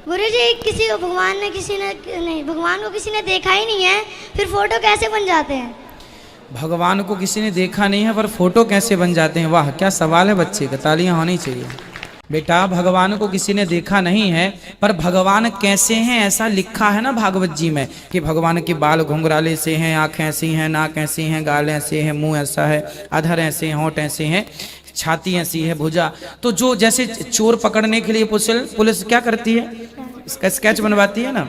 गुरुजी, किसी को भगवान को किसी ने देखा ही नहीं है, फिर फोटो कैसे बन जाते हैं? भगवान को किसी ने देखा नहीं है पर फोटो कैसे बन जाते हैं? वाह, क्या सवाल है बच्चे का, तालियां होनी चाहिए। बेटा, भगवान को किसी ने देखा नहीं है पर भगवान कैसे हैं ऐसा लिखा है ना भागवत जी में, कि भगवान के बाल घुंघराले से हैं, आँखें ऐसी हैं, नाक ऐसी हैं, गाल ऐसे हैं, मुंह ऐसा है, अधर ऐसे हैं, होंठ ऐसे हैं, छाती ऐसी है, भुजा। तो जो जैसे चोर पकड़ने के लिए पुलिस क्या करती है, इसका स्केच बनवाती है ना,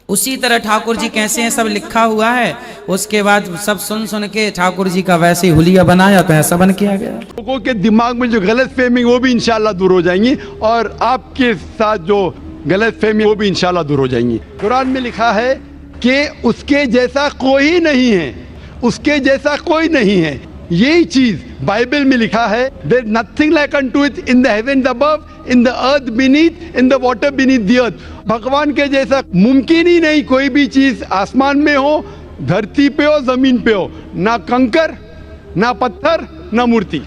उसी तरह ठाकुर जी कैसे हैं सब लिखा हुआ है। उसके बाद सब सुन सुन के ठाकुर जी का वैसे ही हुलिया बनाया तो ऐसा बन किया गया। लोगों के दिमाग में जो गलत फहमी वो भी इंशाल्लाह दूर हो जाएंगी, और आपके साथ जो गलत फहमी वो भी इंशाल्लाह दूर हो जाएंगी। कुरान में लिखा है कि उसके जैसा कोई नहीं है, उसके जैसा कोई नहीं है। यही चीज बाइबल में लिखा है, there nothing like unto it in the heaven above, in the earth beneath, in the water beneath the earth. भगवान के जैसा मुमकिन ही नहीं कोई भी चीज, आसमान में हो, धरती पे हो, जमीन पे हो, ना कंकर, ना पत्थर, ना मूर्ति।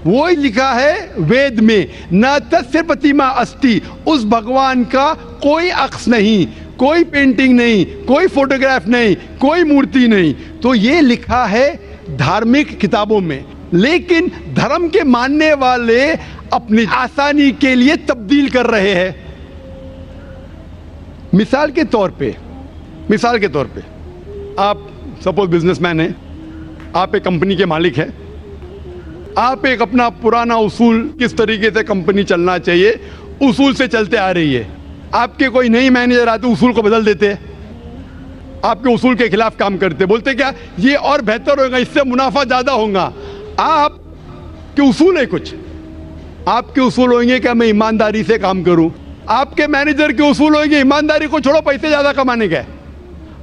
वो ही लिखा है वेद में, न तस्य प्रतिमा अस्ति, उस भगवान का कोई अक्स नहीं, कोई पेंटिंग नहीं, कोई फोटोग्राफ नहीं, कोई मूर्ति नहीं। तो ये लिखा है धार्मिक किताबों में, लेकिन धर्म के मानने वाले अपनी आसानी के लिए तब्दील कर रहे हैं। मिसाल के तौर पे आप सपोज बिजनेसमैन हैं, आप एक कंपनी के मालिक हैं, आप एक अपना पुराना उसूल, किस तरीके से कंपनी चलना चाहिए, उसूल से चलते आ रही है। आपके कोई नई मैनेजर आते उसूल को बदल देते हैं, आपके उसूल के खिलाफ काम करते, बोलते क्या ये और बेहतर होगा, इससे मुनाफा ज्यादा होगा। आपके उसूल है कुछ, आपके उसूल होंगे कि मैं ईमानदारी से काम करूं, आपके मैनेजर के उसूल होंगे ईमानदारी को छोड़ो, पैसे ज्यादा कमाने का।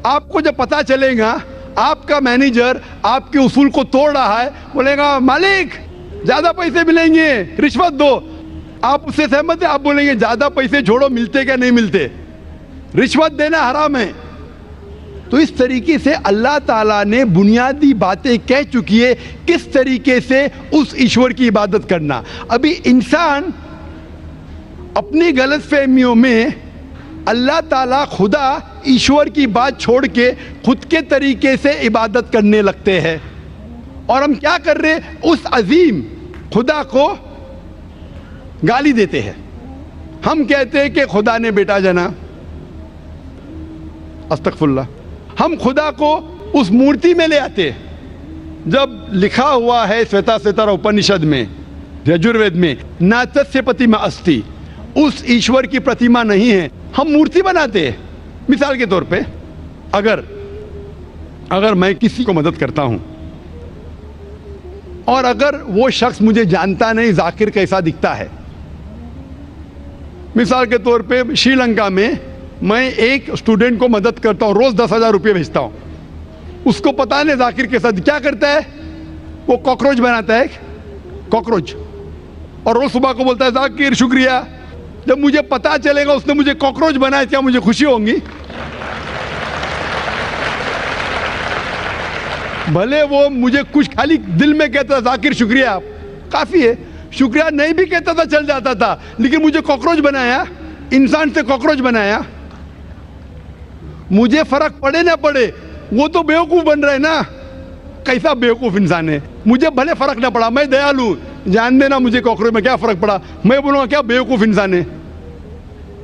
आपको जब पता चलेगा आपका मैनेजर आपके उसूल को तोड़ रहा है, बोलेगा मालिक ज्यादा पैसे मिलेंगे, रिश्वत दो। आप उससे सहमत है? आप बोलेंगे ज्यादा पैसे छोड़ो, मिलते क्या नहीं मिलते, रिश्वत देना हराम है। तो इस तरीके से अल्लाह ताला ने बुनियादी बातें कह चुकी है किस तरीके से उस ईश्वर की इबादत करना। अभी इंसान अपनी गलतफहमियों में अल्लाह ताला खुदा ईश्वर की बात छोड़ के खुद के तरीके से इबादत करने लगते हैं, और हम क्या कर रहे, उस अजीम खुदा को गाली देते हैं। हम कहते हैं कि खुदा ने बेटा जना, अस्तगफुरुल्लाह। हम खुदा को उस मूर्ति में ले आते हैं, जब लिखा हुआ है श्वेताश्वेतर उपनिषद में, यजुर्वेद में, न तस्य प्रतिमा अस्ति, उस ईश्वर की प्रतिमा नहीं है, हम मूर्ति बनाते हैं। मिसाल के तौर पे अगर मैं किसी को मदद करता हूं और अगर वो शख्स मुझे जानता नहीं जाकिर कैसा दिखता है, मिसाल के तौर पे श्रीलंका में मैं एक स्टूडेंट को मदद करता हूं, रोज 10,000 रुपये भेजता हूं, उसको पता नहीं जाकिर के साथ क्या करता है, वो कॉकरोच बनाता है, कॉकरोच, और रोज सुबह को बोलता है जाकिर शुक्रिया। जब मुझे पता चलेगा उसने मुझे कॉकरोच बनाया, क्या मुझे खुशी होगी? भले वो मुझे कुछ खाली दिल में कहता जाकिर शुक्रिया, काफी है, शुक्रिया नहीं भी कहता था चल जाता था, लेकिन मुझे कॉकरोच बनाया, इंसान से कॉकरोच बनाया। मुझे फर्क पड़े ना पड़े, वो तो बेवकूफ बन रहा है ना, कैसा बेवकूफ इंसान है। मुझे भले फर्क ना पड़ा, मैं दयालु, जान देना मुझे कॉकरोच में क्या फर्क पड़ा, मैं बोलूंगा क्या बेवकूफ इंसान है,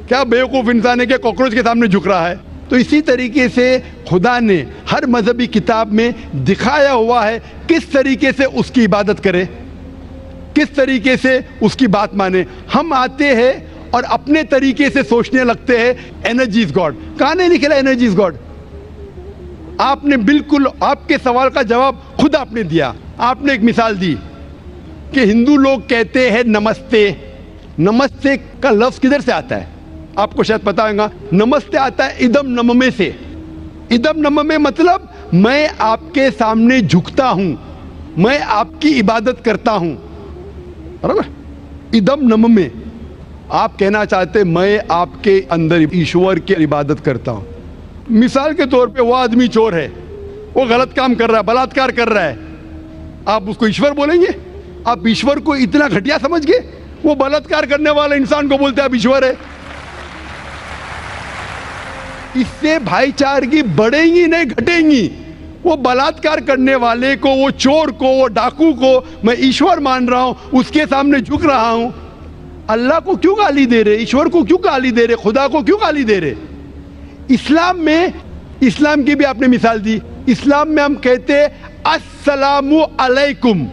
क्या बेवकूफ इंसान है कि कॉकरोच के सामने झुक रहा है। तो इसी तरीके से खुदा ने हर मजहबी किताब में दिखाया हुआ है किस तरीके से उसकी इबादत करे, किस तरीके से उसकी बात माने। हम आते हैं और अपने तरीके से सोचने लगते हैं एनर्जी इज गॉड। कहां नहीं लिखा एनर्जी इज गॉड? आपने बिल्कुल आपके सवाल का जवाब खुद आपने दिया। आपने एक मिसाल दी कि हिंदू लोग कहते हैं नमस्ते। नमस्ते का लफ्ज किधर से आता है आपको शायद पता होगा। नमस्ते आता है इदम नममे से। इदम नममे मतलब मैं आपके सामने झुकता हूं, मैं आपकी इबादत करता हूं, बराबर। इदम नममे, आप कहना चाहते मैं आपके अंदर ईश्वर की इबादत करता हूं। मिसाल के तौर पे वो आदमी चोर है, वो गलत काम कर रहा है, बलात्कार कर रहा है, आप उसको ईश्वर बोलेंगे? आप ईश्वर को इतना घटिया समझ गए? वो बलात्कार करने वाले इंसान को बोलते आप ईश्वर है। इससे भाईचारगी बढ़ेगी नहीं घटेगी। वो बलात्कार करने वाले को, वो चोर को, वो डाकू को मैं ईश्वर मान रहा हूं, उसके सामने झुक रहा हूं। अल्लाह को क्यों गाली दे रहे? ईश्वर को क्यों गाली दे रहे? खुदा को क्यों गाली दे रहे? इस्लाम में, इस्लाम की भी आपने मिसाल दी, इस्लाम में हम कहते अस्सलामु अलैकुम।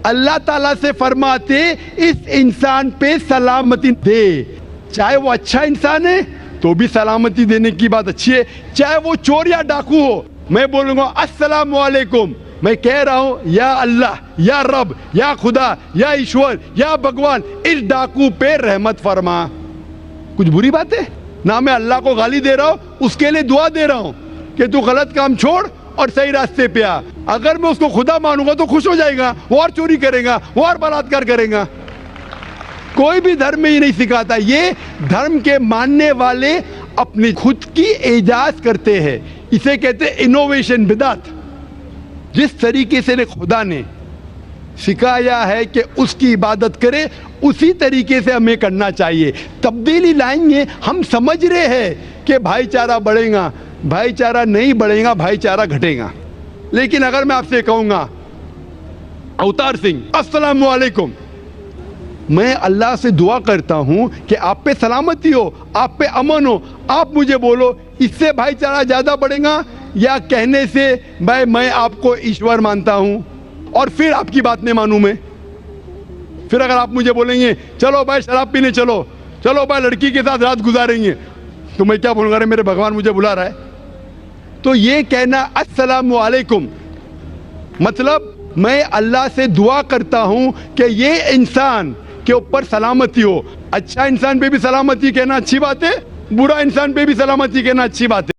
अल्लाह ताला से फरमाते इस इंसान पे सलामती दे। चाहे वो अच्छा इंसान है तो भी सलामती देने की बात अच्छी है, चाहे वो चोर या डाकू हो। मैं बोलूंगा अस्सलामु अलैकुम, मैं कह रहा हूं या अल्लाह, या रब, या खुदा, या ईश्वर, या भगवान, इस डाकू पे रहमत फरमा। कुछ बुरी बात है ना? मैं अल्लाह को गाली दे रहा हूं, उसके लिए दुआ दे रहा हूं कि तू गलत काम छोड़ और सही रास्ते पे आ। अगर मैं उसको खुदा मानूंगा तो खुश हो जाएगा, वो और चोरी करेगा, वो और बलात्कार करेगा। कोई भी धर्म में ये नहीं सिखाता। ये धर्म के मानने वाले अपनी खुद की एजाज करते हैं, इसे कहते हैं इनोवेशन, बिदात। जिस तरीके से खुदा ने सिखाया है कि उसकी इबादत करे, उसी तरीके से हमें करना चाहिए। तब्दीली लाएंगे। हम समझ रहे हैं कि भाईचारा बढ़ेगा, भाईचारा नहीं बढ़ेगा, भाईचारा घटेगा। लेकिन अगर मैं आपसे कहूंगा अवतार सिंह अस्सलामु अलैकुम, मैं अल्लाह से दुआ करता हूं कि आप पे सलामती हो, आप पे अमन हो, आप मुझे बोलो, इससे भाईचारा ज्यादा बढ़ेगा या कहने से भाई मैं आपको ईश्वर मानता हूं और फिर आपकी बात नहीं मानूं मैं? फिर अगर आप मुझे बोलेंगे चलो भाई शराब पीने चलो, चलो भाई लड़की के साथ रात गुजारेंगे, तो मैं क्या बोलूंगा? अरे मेरे भगवान मुझे बुला रहा है। तो ये कहना अस्सलामु अलैकुम मतलब मैं अल्लाह से दुआ करता हूं कि ये इंसान के ऊपर सलामती हो। अच्छा इंसान पे भी सलामती कहना अच्छी बात है, बुरा इंसान पे भी सलामती कहना अच्छी बात है।